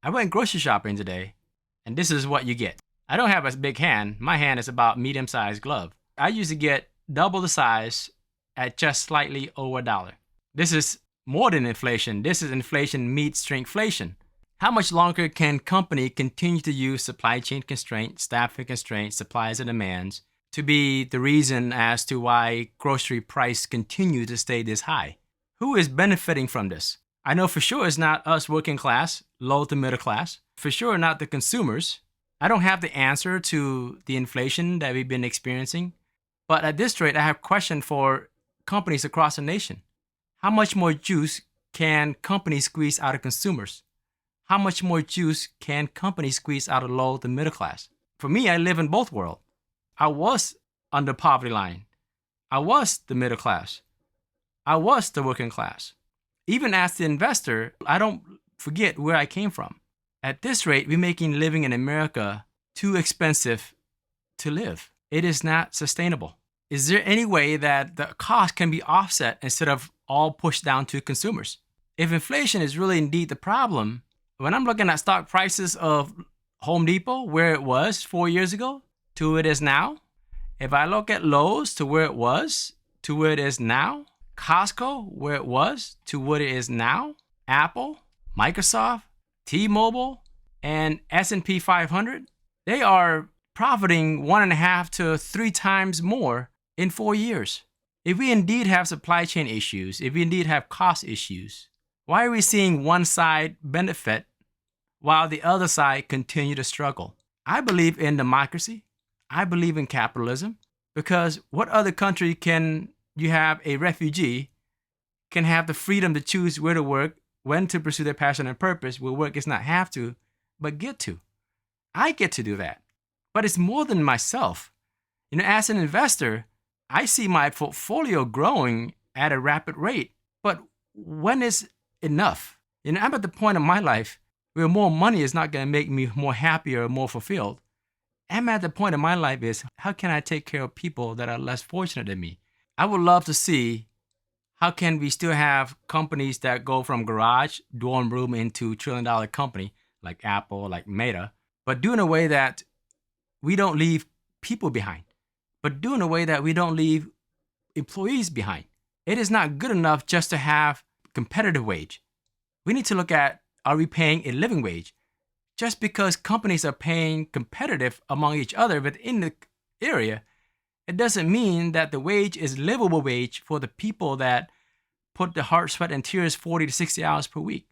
I went grocery shopping today, and this is what you get. I don't have a big hand. My hand is about medium-sized glove. I usually get double the size at just slightly over $1. This is more than inflation. This is inflation meets shrinkflation. How much longer can company continue to use supply chain constraints, staffing constraints, supplies and demands to be the reason as to why grocery price continue to stay this high? Who is benefiting from this? I know for sure it's not us working class, low to middle class. For sure not the consumers. I don't have the answer to the inflation that we've been experiencing. But at this rate, I have a question for companies across the nation. How much more juice can companies squeeze out of consumers? How much more juice can companies squeeze out of low to middle class? For me, I live in both worlds. I was on the poverty line. I was the middle class. I was the working class. Even as the investor, I don't forget where I came from. At this rate, we're making living in America too expensive to live. It is not sustainable. Is there any way that the cost can be offset instead of all pushed down to consumers? If inflation is really indeed the problem, when I'm looking at stock prices of Home Depot, where it was 4 years ago to where it is now, if I look at Lowe's to where it was to where it is now, Costco, where it was to what it is now, Apple, Microsoft, T-Mobile, and S&P 500, they are profiting 1.5 to 3 times more in 4 years. If we indeed have supply chain issues, if we indeed have cost issues, why are we seeing one side benefit while the other side continue to struggle? I believe in democracy. I believe in capitalism, because what other country can you have a refugee can have the freedom to choose where to work, when to pursue their passion and purpose, where work is not have to, but get to. I get to do that. But it's more than myself. As an investor, I see my portfolio growing at a rapid rate. But when is enough? I'm at the point of my life where more money is not going to make me more happy or more fulfilled. I'm at the point of my life is, how can I take care of people that are less fortunate than me? I would love to see how can we still have companies that go from garage, dorm room into trillion-dollar company like Apple, like Meta, but do in a way that we don't leave people behind, but do in a way that we don't leave employees behind. It is not good enough just to have competitive wage. We need to look at, are we paying a living wage? Just because companies are paying competitive among each other within the area, it doesn't mean that the wage is livable wage for the people that put the heart, sweat, and tears 40 to 60 hours per week.